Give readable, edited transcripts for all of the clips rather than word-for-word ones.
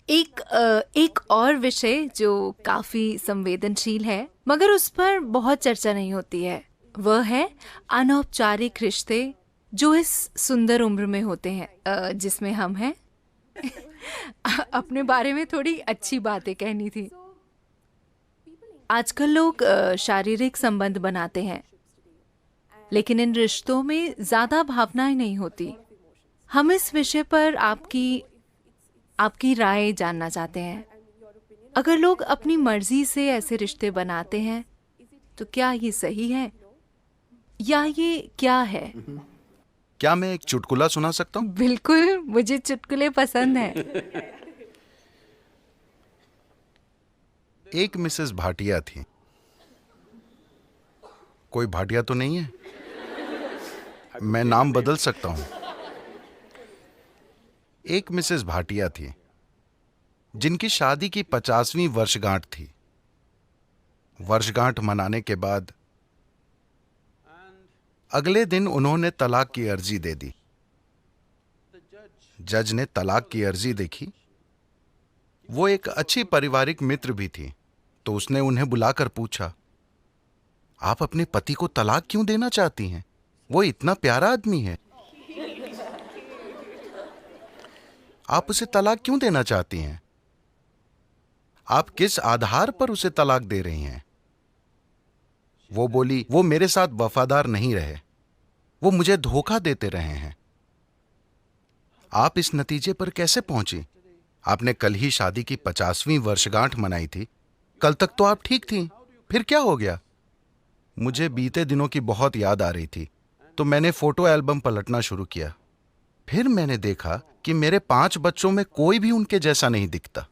एक और विषय जो काफी संवेदनशील है मगर उस पर बहुत चर्चा नहीं होती है, वह है अनौपचारिक रिश्ते जो इस सुंदर उम्र में होते हैं, जिसमें हम हैं। अपने बारे में थोड़ी अच्छी बातें कहनी थी। आजकल लोग शारीरिक संबंध बनाते हैं, लेकिन इन रिश्तों में ज्यादा भावनाएं नहीं होती। हम इस विषय पर आपकी आपकी राय जानना चाहते हैं। अगर लोग अपनी मर्जी से ऐसे रिश्ते बनाते हैं तो क्या ये सही है या ये क्या है? क्या मैं एक चुटकुला सुना सकता हूँ? बिल्कुल, मुझे चुटकुले पसंद हैं। एक मिसेस भाटिया थी। कोई भाटिया तो नहीं है? मैं नाम बदल सकता हूँ। एक मिसेस भाटिया थी जिनकी शादी की 50वीं वर्षगांठ थी। वर्षगांठ मनाने के बाद अगले दिन उन्होंने तलाक की अर्जी दे दी। जज ने तलाक की अर्जी देखी। वो एक अच्छी पारिवारिक मित्र भी थी, तो उसने उन्हें बुलाकर पूछा, आप अपने पति को तलाक क्यों देना चाहती हैं? वो इतना प्यारा आदमी है। आप उसे तलाक क्यों देना चाहती हैं? आप किस आधार पर उसे तलाक दे रही हैं? वो बोली, वो मेरे साथ वफादार नहीं रहे, वो मुझे धोखा देते रहे हैं। आप इस नतीजे पर कैसे पहुंची? आपने कल ही शादी की 50वीं वर्षगांठ मनाई थी। कल तक तो आप ठीक थी, फिर क्या हो गया? मुझे बीते दिनों की बहुत याद आ रही थी, तो मैंने फोटो एल्बम पलटना शुरू किया। फिर मैंने देखा कि मेरे 5 बच्चों में कोई भी उनके जैसा नहीं दिखता।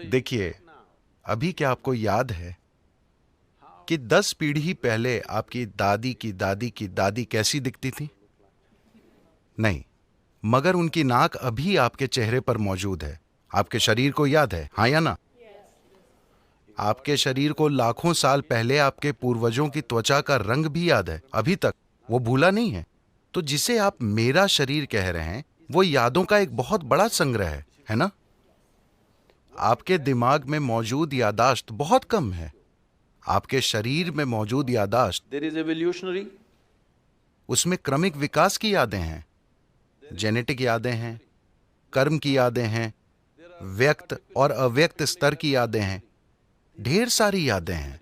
देखिए, अभी क्या आपको याद है कि 10 पीढ़ी पहले आपकी दादी की दादी की दादी कैसी दिखती थी? नहीं, मगर उनकी नाक अभी आपके चेहरे पर मौजूद है। आपके शरीर को याद है, हाँ या ना? आपके शरीर को लाखों साल पहले आपके पूर्वजों की त्वचा का रंग भी याद है, अभी तक वो भूला नहीं है। तो जिसे आप मेरा शरीर कह रहे हैं, वो यादों का एक बहुत बड़ा संग्रह है ना? आपके दिमाग में मौजूद यादाश्त बहुत कम है। आपके शरीर में मौजूद यादाश्त, There is evolutionary. उसमें क्रमिक विकास की यादें हैं, जेनेटिक यादें हैं, कर्म की यादें हैं, व्यक्त और अव्यक्त स्तर की यादें हैं, ढेर सारी यादें हैं।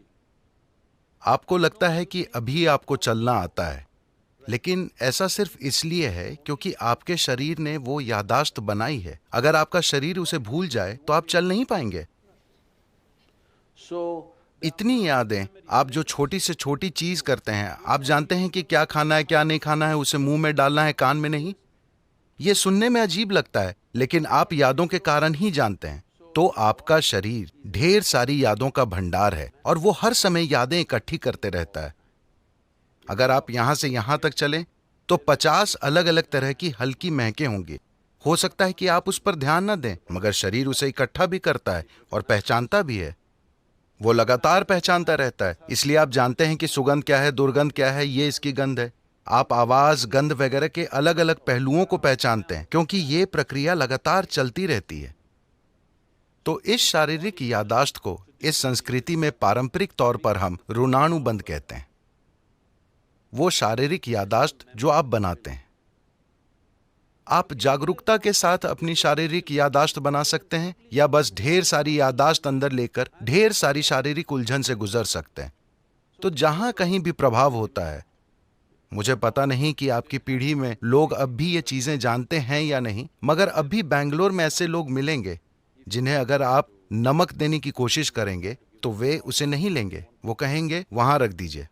आपको लगता है कि अभी आपको चलना आता है, लेकिन ऐसा सिर्फ इसलिए है क्योंकि आपके शरीर ने वो यादाश्त बनाई है। अगर आपका शरीर उसे भूल जाए तो आप चल नहीं पाएंगे। So इतनी यादें, आप जो छोटी से छोटी चीज करते हैं, आप जानते हैं कि क्या खाना है क्या नहीं खाना है, उसे मुंह में डालना है कान में नहीं। ये सुनने में अजीब लगता है, लेकिन आप यादों के कारण ही जानते हैं। तो आपका शरीर ढेर सारी यादों का भंडार है और वो हर समय यादें इकट्ठी करते रहता है। अगर आप यहां से यहां तक चलें तो 50 अलग अलग तरह की हल्की महकें होंगी। हो सकता है कि आप उस पर ध्यान न दें, मगर शरीर उसे इकट्ठा भी करता है और पहचानता भी है। वो लगातार पहचानता रहता है, इसलिए आप जानते हैं कि सुगंध क्या है, दुर्गंध क्या है, ये इसकी गंध है। आप आवाज, गंध वगैरह के अलग अलग पहलुओं को पहचानते हैं, क्योंकि ये प्रक्रिया लगातार चलती रहती है। तो इस शारीरिक यादाश्त को इस संस्कृति में पारंपरिक तौर पर हम ऋणानुबंध कहते हैं। वो शारीरिक यादाश्त जो आप बनाते हैं। आप जागरूकता के साथ अपनी शारीरिक यादाश्त बना सकते हैं या बस ढेर सारी यादाश्त अंदर लेकर ढेर सारी शारीरिक उलझन से गुजर सकते हैं। तो जहां कहीं भी प्रभाव होता है, मुझे पता नहीं कि आपकी पीढ़ी में लोग अब भी ये चीजें जानते हैं या नहीं, मगर अब भी बैंगलोर में ऐसे लोग मिलेंगे जिन्हें अगर आप नमक देने की कोशिश करेंगे तो वे उसे नहीं लेंगे। वो कहेंगे वहां रख दीजिए।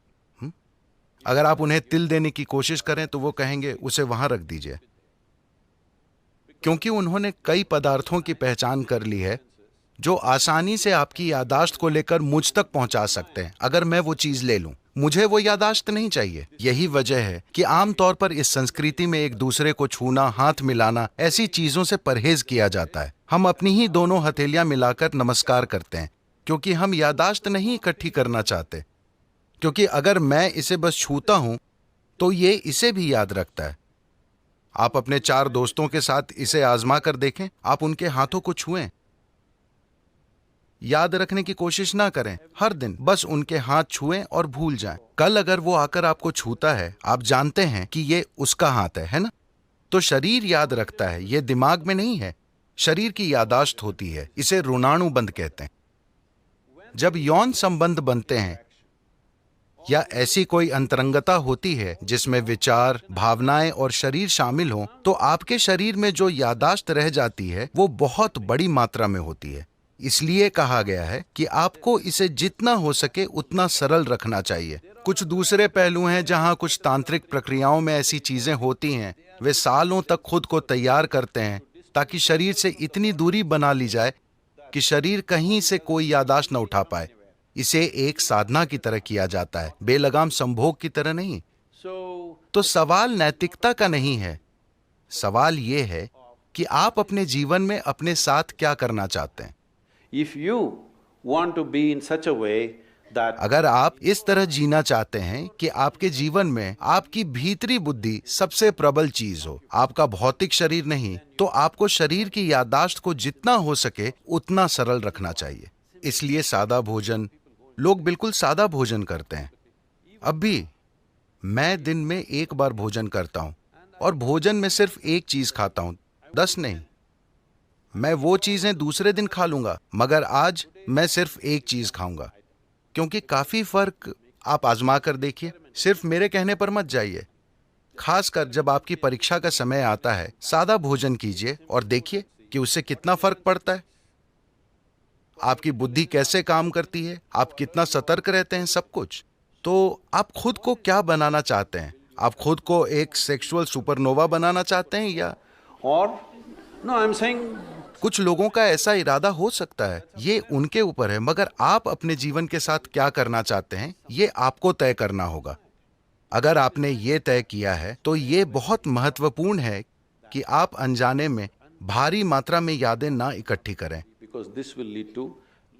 अगर आप उन्हें तिल देने की कोशिश करें तो वो कहेंगे उसे वहां रख दीजिए, क्योंकि उन्होंने कई पदार्थों की पहचान कर ली है जो आसानी से आपकी यादाश्त को लेकर मुझ तक पहुंचा सकते हैं अगर मैं वो चीज ले लूं। मुझे वो यादाश्त नहीं चाहिए। यही वजह है कि आमतौर पर इस संस्कृति में एक दूसरे को छूना, हाथ मिलाना, ऐसी चीजों से परहेज किया जाता है। हम अपनी ही दोनों हथेलियां मिलाकर नमस्कार करते हैं, क्योंकि हम यादाश्त नहीं इकट्ठी करना चाहते। क्योंकि अगर मैं इसे बस छूता हूं तो ये इसे भी याद रखता है। आप अपने 4 दोस्तों के साथ इसे आजमा कर देखें। आप उनके हाथों को छुएं, याद रखने की कोशिश ना करें। हर दिन बस उनके हाथ छुएं और भूल जाएं। कल अगर वो आकर आपको छूता है, आप जानते हैं कि ये उसका हाथ है ना? तो शरीर याद रखता है, ये दिमाग में नहीं है। शरीर की यादाश्त होती है, इसे ऋणानुबंध कहते हैं। जब यौन संबंध बनते हैं या ऐसी कोई अंतरंगता होती है जिसमें विचार, भावनाएं और शरीर शामिल हों, तो आपके शरीर में जो यादाश्त रह जाती है वो बहुत बड़ी मात्रा में होती है। इसलिए कहा गया है कि आपको इसे जितना हो सके उतना सरल रखना चाहिए। कुछ दूसरे पहलू हैं जहां कुछ तांत्रिक प्रक्रियाओं में ऐसी चीजें होती हैं। वे सालों तक खुद को तैयार करते हैं ताकि शरीर से इतनी दूरी बना ली जाए कि शरीर कहीं से कोई यादाश्त न उठा पाए। इसे एक साधना की तरह किया जाता है, बेलगाम संभोग की तरह नहीं। So, तो सवाल नैतिकता का नहीं है। सवाल ये है कि आप अपने जीवन में अपने साथ क्या करना चाहते हैं। if you want to be in such a way that अगर आप इस तरह जीना चाहते हैं कि आपके जीवन में आपकी भीतरी बुद्धि सबसे प्रबल चीज हो, आपका भौतिक शरीर नहीं, तो आपको शरीर की याददाश्त को जितना हो सके उतना सरल रखना चाहिए। इसलिए सादा भोजन, लोग बिल्कुल सादा भोजन करते हैं। अब भी मैं दिन में 1 बार भोजन करता हूं और भोजन में सिर्फ एक चीज खाता हूं, 10 नहीं। मैं वो चीजें दूसरे दिन खा लूंगा, मगर आज मैं सिर्फ एक चीज खाऊंगा। क्योंकि काफी फर्क आप आजमा कर देखिए, सिर्फ मेरे कहने पर मत जाइए। खासकर जब आपकी परीक्षा का समय आता है, सादा भोजन कीजिए और देखिए कि उससे कितना फर्क पड़ता है। आपकी बुद्धि कैसे काम करती है, आप कितना सतर्क रहते हैं, सब कुछ। तो आप खुद को क्या बनाना चाहते हैं? आप खुद को एक सेक्सुअल सुपरनोवा बनाना चाहते हैं या or no I'm saying कुछ लोगों का ऐसा इरादा हो सकता है, ये उनके ऊपर है, मगर आप अपने जीवन के साथ क्या करना चाहते हैं ये आपको तय करना होगा। अगर आपने ये तय किया है तो ये बहुत महत्वपूर्ण है कि आप अनजाने में भारी मात्रा में यादें ना इकट्ठी करें, because this will lead to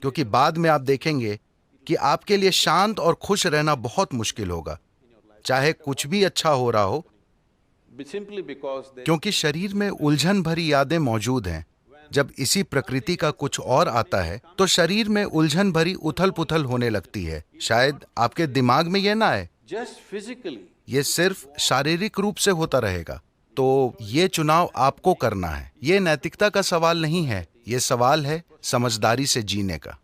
क्योंकि बाद में आप देखेंगे कि आपके लिए शांत और खुश रहना बहुत मुश्किल होगा, चाहे कुछ भी अच्छा हो रहा हो, simply because they क्योंकि शरीर में उलझन भरी यादें मौजूद हैं। जब इसी प्रकृति का कुछ और आता है तो शरीर में उलझन भरी उथल पुथल होने लगती है। शायद आपके दिमाग में यह ना आए, just physically ये सिर्फ शारीरिक रूप से होता रहेगा। तो ये चुनाव आपको करना है। ये नैतिकता का सवाल नहीं है, ये सवाल है समझदारी से जीने का।